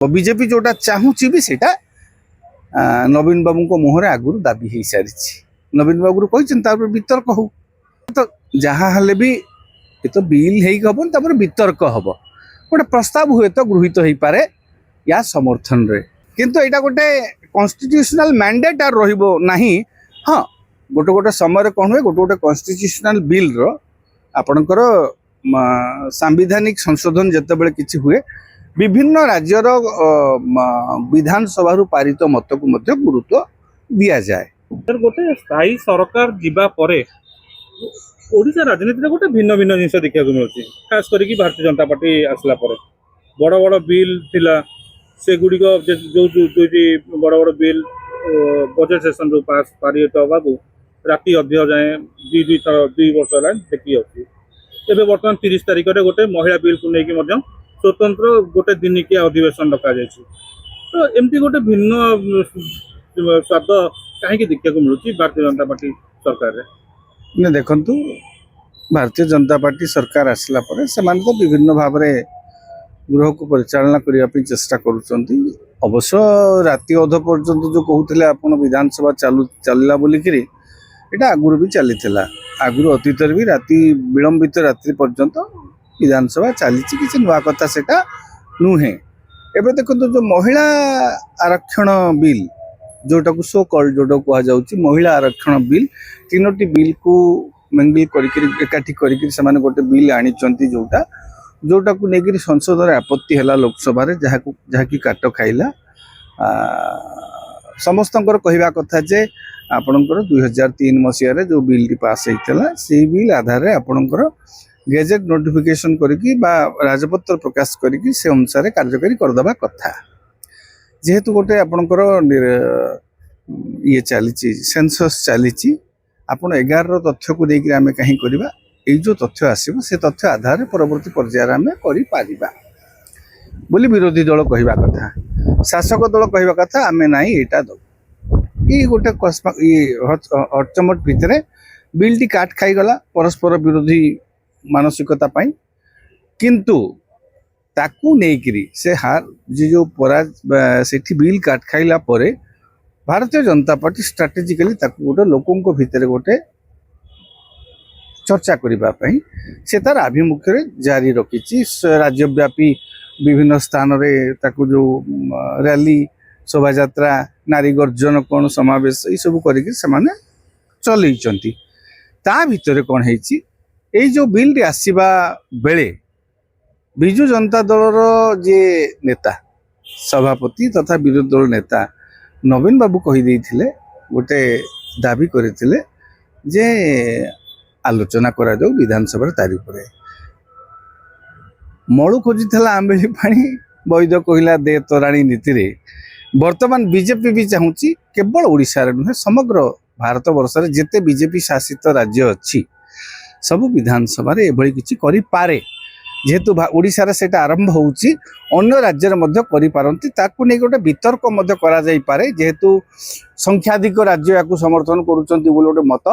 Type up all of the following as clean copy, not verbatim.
BJP जोटा चाहूची भी सेटा नवीन बाबू को मुहर आगुरी दाबी हो सारी नवीन बाबू कहते वितर्क हो तो जहाँ हेले भी ये तो बिल हम वितर्क हम गोटे प्रस्ताव हुए तो गृहीत हो पारे या समर्थन रे किंतु यहाँ गोटे कॉन्स्टिट्यूशनल मैंडेट आर रहिबो नहीं। हाँ गोटे गोटे समय कौन हुए गोटे गोटे कॉन्स्टिट्यूशनल बिल रो आपणकर सांविधानिक संशोधन जितेबाला किसी हुए विभिन्न राज्यर विधानसभा पारित मत को गुरुत्व दि जाए। गोटे स्थायी सरकार जीवा परे ओडिशा राजनीति गोटे भिन्न भिन्न जिन देखा मिलूँ खास करके भारतीय जनता पार्टी आसला बड़ बड़ बिल थिला से गुड़िक जो दुईटी बड़ बड़ बिल बजेट सेसन जो पास पारित हवाकू राति अध्य जाए दुई वर्ष है देखी अच्छी एवं बर्तमान 30 तारिख में गोटे महिला बिल को लेकिन स्वतंत्र गोटे दिनिकिया अधिवेशन डक तो एमती गोटे भिन्न स्वाद कहीं देखा मिलूँ भारतीय जनता पार्टी सरकार ने देखंतु भारतीय जनता पार्टी सरकार आसला परे से तो विभिन्न भाव में गृह को परिचालना करने चेष्टा करुँच अवश्य राति अध पर्यंत जो कहते आप विधानसभा चलला बोलिकी यहाँ आगुरी भी चली आगुरी अतीत भी राति विलंबित रात्रि पर्यंत विधानसभा चली किसी नुआ कथा से नुहे। एवं देखो जो महिला आरक्षण बिल जोटा को सो कॉल्ड जोटा कहुच्छी महिला आरक्षण बिल तीनोटी बिल को मेंगल करकाठी कर गोटे बिल आनी जोटा जोटा को लेकर संसद में आपत्ति है लोकसभा जहाँ की काट खाइला समस्त कहवा कथा जे आपणकर 2003 मसीह जो बिल टी पास होता से बिल आधार आपणकर गेजेट नोटिफिकेशन करके राजपत्र प्रकाश करके से अनुसार कार्यकारी करदे कथा जेहेतु गोटे आपणकर ये चली सेंसस चली आपण 11 तथ्य को लेकर आम कहीं करवा ये जो तथ्य आसो से तथ्य आधार परवर्ती पर्यायर आम कर विरोधी दल कहवा कथा शासक दल कहवा कथा आम ना यहाँ दो ये गोटे हटचमट भितर बिल टी काट खाईगला परस्पर विरोधी मानसिकता किंतु ताकू नेकरी से हार जो से बिल काट खाइला परे भारतीय जनता पार्टी स्ट्राटेजिकली गोटे लोकों भितर गोटे चर्चा करने से तार आभिमुख्य जारी रखी राज्यव्यापी विभिन्न स्थान रे ताकू जो रैली शोभा यात्रा नारी गर्जन कौन समावेश ये सब करके चलती ता भितर कौन है जो बिल आसवा बेले विजु जनता दल जे नेता सभापति तथा विरोधी दल नेता नवीन बाबू कहीदे गोटे दाबी करते जे आलोचना करा जाऊ विधानसभा तारीख मलु खोजी आंबेली पानी वैद कहला दे तोराणी नीति रे वर्तमान बीजेपी भी चाहूँगी केवल ओडिशा रे नुहे समग्र भारत वर्ष रे जेते बीजेपी शासित राज्य अच्छी सब विधानसभा रे एभली किछि करि पारे जेहेतु ओडिशा रे सेटा आरंभ होउची अन्य राज्य रे मध्य करि पारंती ताकू नै गोटे वितर्क मध्य करा जाई पारे जेहेतु संख्याधिक राज्य याकू समर्थन करूचंती बोल गोटे मत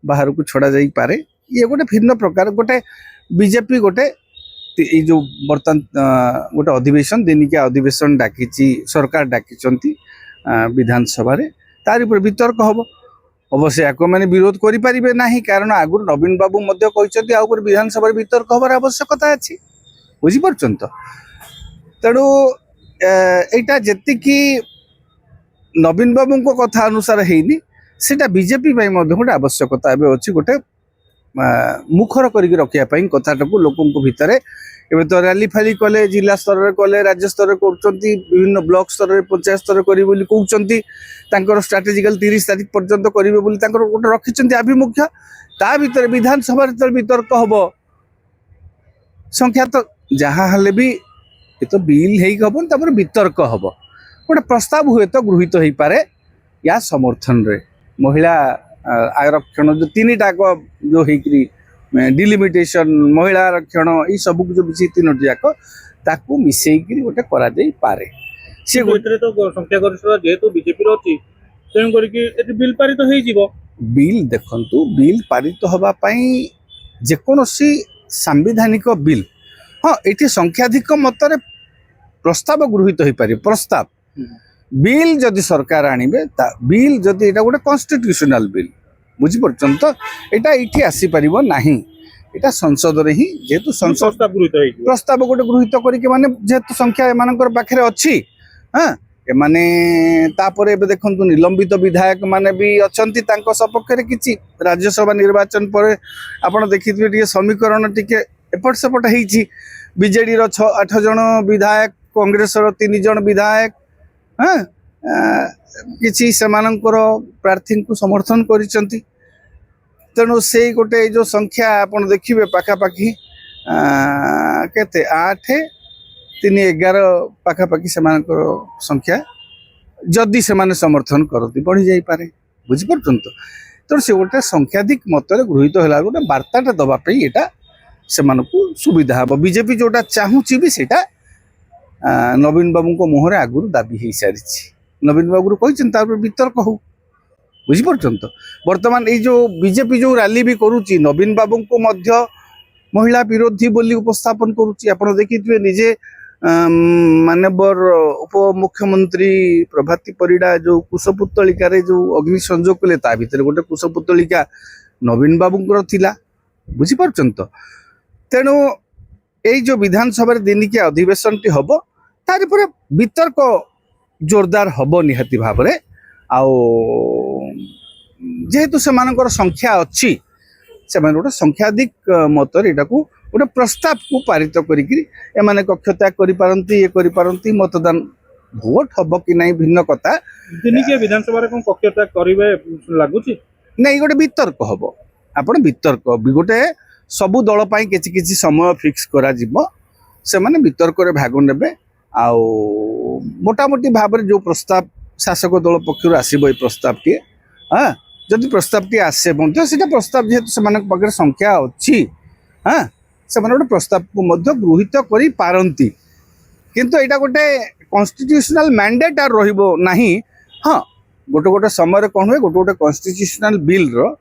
बाहर को छड़ा जाई पारे ये गोटे भिन्न प्रकार गोटे बीजेपी गोटे जो बर्तमान गोटे अधिवेशन दिनिकिया अधिवेशन डाकी सरकार डाकी विधानसभा तार वितर्क हम अवश्य या मैंने विरोध करें ना कारण आगुरी नवीन बाबू कहते विधानसभा वितर्क हबार आवश्यकता अच्छी बुझीपार तो तेणु यहाँ जी नवीन बाबू कथा अनुसार है सेटा बीजेपी गोटे आवश्यकता अच्छी गोटे मुखर करके रखापी कथाटा को लोकों भितर एवं तो रैली फाली कले जिला स्तर में कले राज्य स्तर में विभिन्न ब्लॉक स्तर में पंचायत स्तर कहते स्ट्राटेजिकल 30 तारीख पर्यंत करेंगे गोटे रखी आभिमुख्य ता भर विधानसभा वितर्क हम संख्या तो जहाँ हेले भी ये तो बिल हम वितर्क हम गोटे प्रस्ताव हुए तो गृहीत हो पारे या समर्थन रे महिला आरक्षण जो 3टा जो डिलिमिटेशन महिला आरक्षण ये सब जो विषय 3टी जाक ताकू मिसेकी गोटे करा जाई पारे से तो संख्या गरिष्ठ जेहेतु बीजेपी अच्छी तेणु करके बिल पारित हो बिल देखंतु बिल पारित हवा पाई जेकोसी सांविधानिक बिल हाँ ये संख्याधिक मतरे प्रस्ताव गृहीत हो पारे प्रस्ताव बिल जदि सरकार आनिबे बिल जदि एटा गोटे कॉन्स्टिट्यूशनल बिल बुझिपारछन तो एटा इठी आसी परिबो नाही एटा संसद रे ही जेतु संसद प्रस्ताव गृहीत होइयो प्रस्ताव गोटे गृहीत करिके माने जेतु संख्या एमानकर पाखरे अछि हां एमाने तापर एबे देखंतु निलंबित विधायक माने भी अछंती तांको सपक्ष रे किछि राज्यसभा निर्वाचन पर आपण देखिथिबे टिके समीकरण टिके एपट सेपट हेछि बीजेडी रो 6-8 जण विधायक कांग्रेस रो 3 जण विधायक हां किछि सेमानकर प्रार्थी को समर्थन करिसंती तेणु से गोटे जो संख्या आपण देखिबे पाखापाखि केते 8-3-11 पाखापाखि सेमानकर संख्या जदि सेमाने समर्थन करती बढ़ी जाई पारे बुझिपारछन तो से गोटे संख्याधिक मतरे गृहीत होला गोटे वार्ताटा दबा पई एटा सेमानकु सुविधा हबो बीजेपी जोटा चाहूची भी सेटा नवीन बाबू को मुहरे आगुरु दाबी हेई सारिछि नवीन बाबू कहछन तार वितर्क हो बुझिपारछन तो वर्तमान ये जो बीजेपी जो रैली भी करूची नवीन बाबू को मध्य महिला विरोधी बोली उपस्थापन करूची आपण देखिथिबे निजे मानवर उप मुख्यमंत्री प्रभाती परिडा जो कुशपुत्तलिका रे जो अग्नि संजोग कले ता भितर गोटे कुशपुत्तलिका नवीन बाबूंकर थिला बुझिपारछन तो तेणु এই जो विधानसभा दिनिकिया अधिवेशन टी हबो तारि परे वितर्क जोरदार हबो निहाती भाबरे आउ जेहेतु सेमानकर संख्या अच्छी से गोटे संख्याधिक मतर एटा को गोटे प्रस्ताव को पारित करिकरी एमाने कक्षत्याग करि पारंती ये करि पारंती मतदान भोट हबो कि नहीं भिन्न कथा दिनिकिया विधानसभा रे कोन कक्षत्याग करिवे लागुची नहीं गोटे वितर्क हबो आपण वितर्क गोटे सबु दल पाई किछि किछि समय फिक्स करा जिवो से माने वितर्क रे भाग नेबे आउ मोटामोटी भाव रे जो प्रस्ताव शासक दल पक्षर आसीबो ए प्रस्ताव टी हां जदि प्रस्ताव टी आसे मध्य सेटा प्रस्ताव जेतु सेमानक पगर संख्या अछि हां सेमाने गोटे प्रस्ताव को मध्य गृहीत करि पारंती किंतु एटा गोटे कॉन्स्टिट्यूशनल मैंडेट आर रहिबो नाही हां गोटे गोटे समय रे कोन होय गोटे गोटे कॉन्स्टिट्यूशनल बिल रो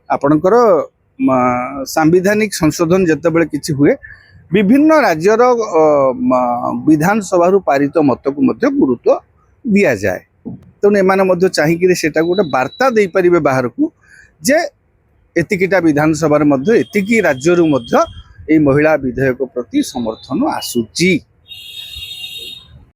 आपणकर सांविधानिक संशोधन जते बेले किछि हुए विभिन्न राज्यर विधानसभा पारित मत को मध्य गुरुत्व दिया जाए तेणु एमाने मध्य चाहिए सेटा गोटे वार्ता दे पारिबे बाहर को जे एतिकिटा विधानसभा रे मध्य एतिकी राज्य रु मध्य ए महिला विधेयक प्रति समर्थन आसुची।